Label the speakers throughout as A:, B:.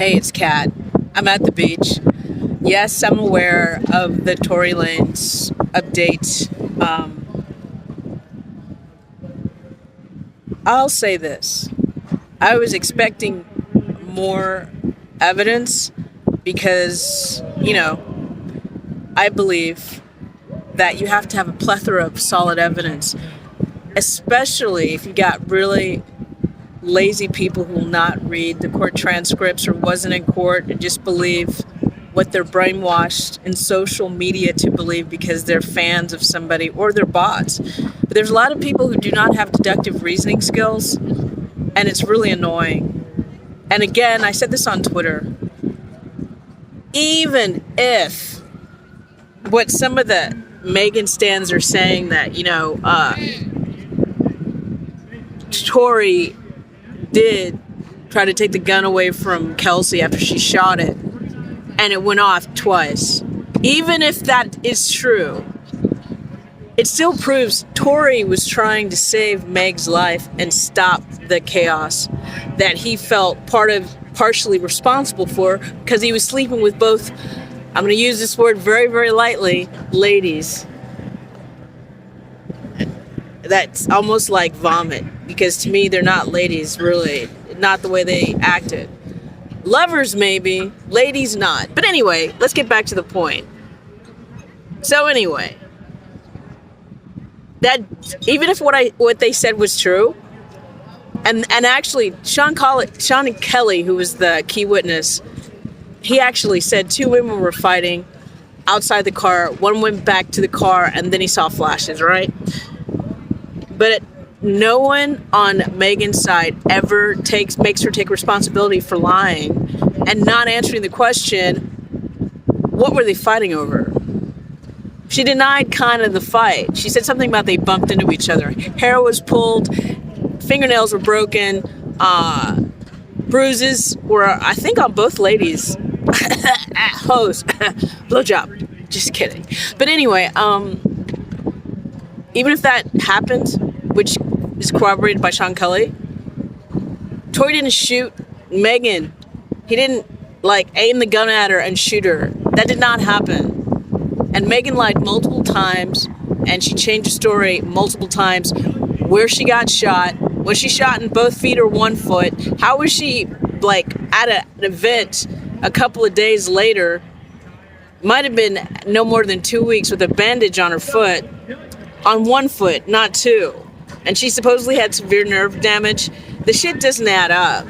A: Hey, it's Kat. I'm at the beach. Yes, I'm aware of the Tory Lanez update. I'll say this. I was expecting more evidence because, I believe that you have to have a plethora of solid evidence, especially if you got really lazy people who will not read the court transcripts or wasn't in court and just believe what they're brainwashed in social media to believe because they're fans of somebody or they're bots. But there's a lot of people who do not have deductive reasoning skills, and it's really annoying. And again, I said this on Twitter. Even if what some of the Megan stans are saying that, Tory did try to take the gun away from Kelsey after she shot it, and it went off twice. Even if that is true, it still proves Tory was trying to save Meg's life and stop the chaos that he felt partially responsible for because he was sleeping with both, I'm going to use this word very, very lightly, ladies. That's almost like vomit, because to me they're not ladies, really, not the way they acted. Lovers maybe, ladies not. But anyway, let's get back to the point. So anyway, that even if what they said was true, and actually Sean Kelly, who was the key witness, he actually said two women were fighting outside the car. One went back to the car and then he saw flashes, right? But no one on Megan's side ever makes her take responsibility for lying and not answering the question, what were they fighting over? She denied kind of the fight. She said something about they bumped into each other. Hair was pulled, fingernails were broken, bruises were, I think, on both ladies. Hose. Blowjob. Just kidding. But anyway, even if that happened, which is corroborated by Sean Kelly, Tory didn't shoot Megan. He didn't aim the gun at her and shoot her. That did not happen. And Megan lied multiple times, and she changed the story multiple times. Where she got shot, was she shot in both feet or one foot? How was she at an event a couple of days later? Might have been no more than 2 weeks with a bandage on her foot, on one foot, not two. And she supposedly had severe nerve damage. The shit doesn't add up.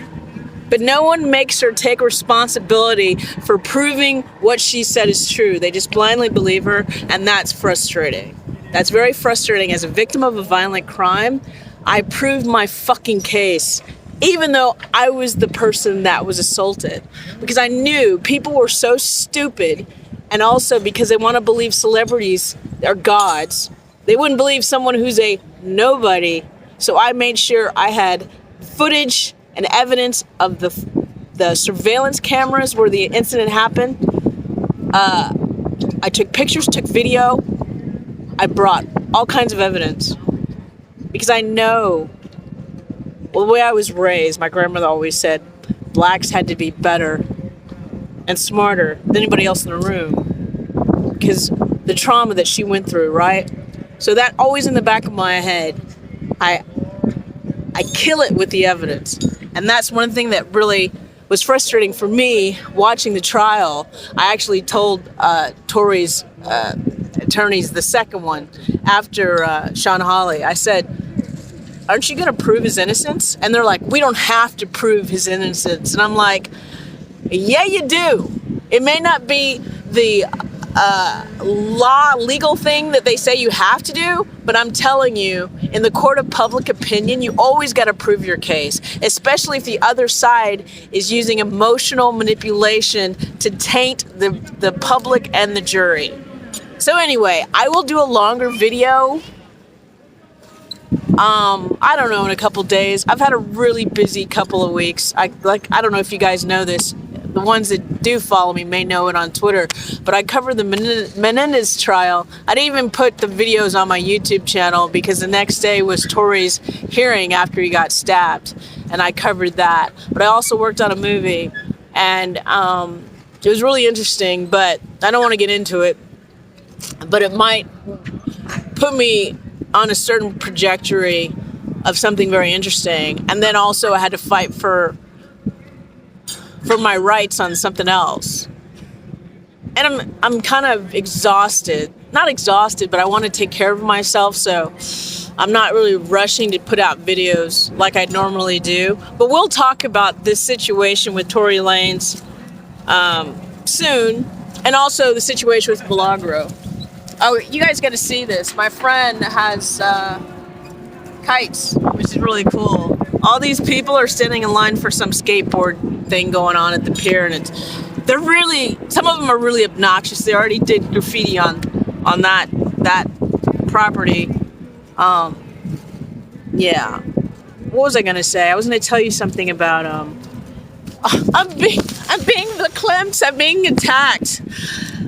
A: But no one makes her take responsibility for proving what she said is true. They just blindly believe her, and that's frustrating. That's very frustrating. As a victim of a violent crime, I proved my fucking case, even though I was the person that was assaulted. Because I knew people were so stupid, and also because they want to believe celebrities are gods. They wouldn't believe someone who's a nobody. So I made sure I had footage and evidence of the surveillance cameras where the incident happened. I took pictures, took video. I brought all kinds of evidence. Because I know, well, the way I was raised, my grandmother always said, blacks had to be better and smarter than anybody else in the room. Because the trauma that she went through, right? So that always in the back of my head, I kill it with the evidence. And that's one thing that really was frustrating for me watching the trial. I actually told Tory's attorneys, the second one, after Sean Hawley, I said, aren't you going to prove his innocence? And they're like, we don't have to prove his innocence. And I'm like, yeah, you do. It may not be the legal thing that they say you have to do, but I'm telling you, in the court of public opinion, you always got to prove your case, especially if the other side is using emotional manipulation to taint the public and the jury. So anyway, I will do a longer video. I don't know, in a couple days. I've had a really busy couple of weeks. I don't know if you guys know this. The ones that do follow me may know it on Twitter, but I covered the Menendez trial. I didn't even put the videos on my YouTube channel because the next day was Tory's hearing after he got stabbed, and I covered that. But I also worked on a movie And it was really interesting, but I don't want to get into it. But it might put me on a certain trajectory of something very interesting. And then also I had to fight for my rights on something else. And I'm kind of exhausted. Not exhausted, but I want to take care of myself, so I'm not really rushing to put out videos like I normally do. But we'll talk about this situation with Tory Lanez soon, and also the situation with Milagro. Oh, you guys got to see this. My friend has kites, which is really cool. All these people are standing in line for some skateboard thing going on at the pier, and they're really, some of them are really obnoxious. They already did graffiti on that property. Yeah. What was I gonna say? I was gonna tell you something about I'm being verklempt. I'm being attacked.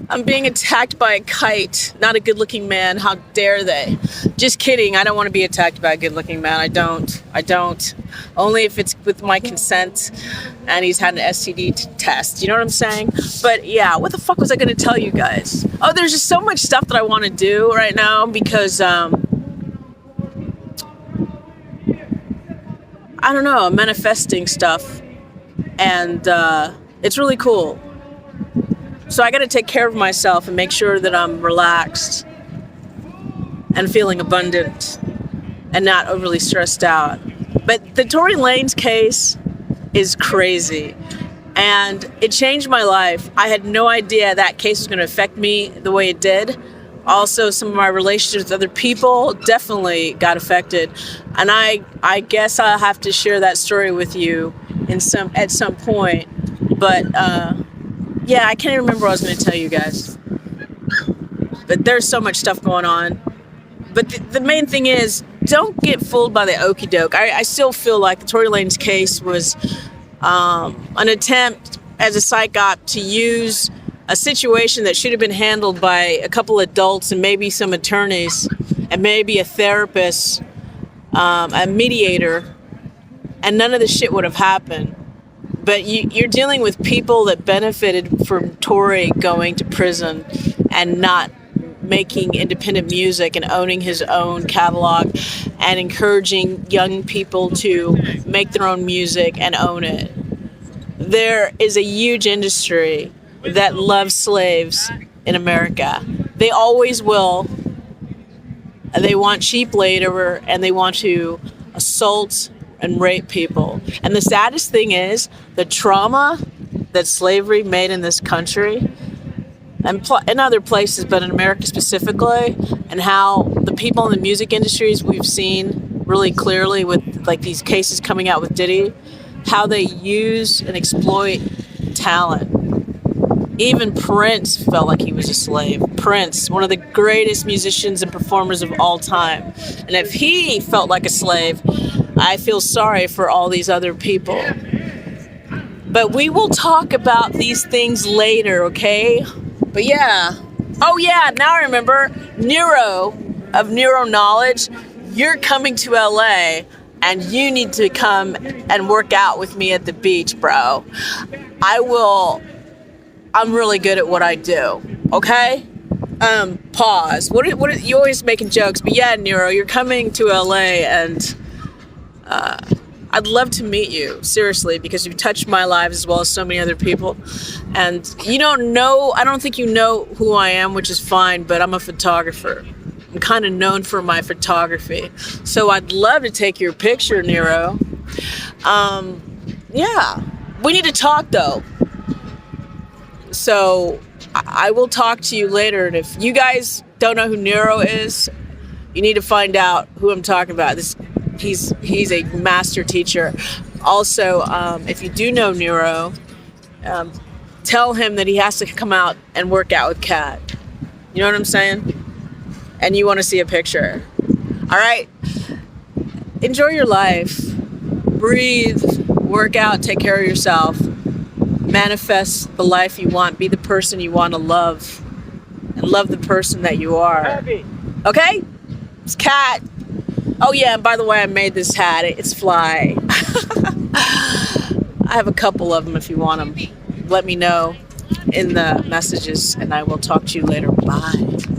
A: I'm being attacked by a kite. Not a good-looking man. How dare they? Just kidding. I don't want to be attacked by a good-looking man. I don't. Only if it's with my consent and he's had an STD test. You know what I'm saying? But yeah, what the fuck was I going to tell you guys? Oh, there's just so much stuff that I want to do right now because, I don't know, I'm manifesting stuff. And it's really cool. So I got to take care of myself and make sure that I'm relaxed and feeling abundant and not overly stressed out. But the Tory Lanez case is crazy, and it changed my life. I had no idea that case was going to affect me the way it did. Also, some of my relationships with other people definitely got affected, and I guess I'll have to share that story with you at some point. But yeah, I can't even remember what I was going to tell you guys. But there's so much stuff going on. But the main thing is, don't get fooled by the okie doke. I still feel like the Tory Lanez case was an attempt as a psych op to use a situation that should have been handled by a couple adults and maybe some attorneys and maybe a therapist, a mediator, and none of this shit would have happened. But you're dealing with people that benefited from Tory going to prison and not making independent music and owning his own catalog and encouraging young people to make their own music and own it. There is a huge industry that loves slaves in America. They always will. They want cheap labor and they want to assault and rape people. And the saddest thing is the trauma that slavery made in this country and in other places, but in America specifically, and how the people in the music industries we've seen really clearly with like these cases coming out with Diddy, how they use and exploit talent. Even Prince felt like he was a slave. Prince, one of the greatest musicians and performers of all time. And if he felt like a slave, I feel sorry for all these other people. But we will talk about these things later, okay? But yeah. Oh yeah, now I remember. Nero of Nero Knowledge, you're coming to LA and you need to come and work out with me at the beach, bro. I'm really good at what I do, okay? Pause. What you always making jokes, but yeah, Nero, you're coming to LA and I'd love to meet you, seriously, because you've touched my lives as well as so many other people. And you don't know, I don't think you know who I am, which is fine, but I'm a photographer. I'm kind of known for my photography. So I'd love to take your picture, Nero. Yeah, we need to talk though. So I will talk to you later. And if you guys don't know who Nero is, you need to find out who I'm talking about. He's a master teacher. Also, if you do know Nero, tell him that he has to come out and work out with Kat. You know what I'm saying? And you want to see a picture. All right. Enjoy your life. Breathe. Work out. Take care of yourself. Manifest the life you want. Be the person you want to love. And love the person that you are. Okay? It's Kat. Oh yeah, and by the way, I made this hat. It's fly. I have a couple of them if you want them. let me know in the messages, and I will talk to you later. Bye.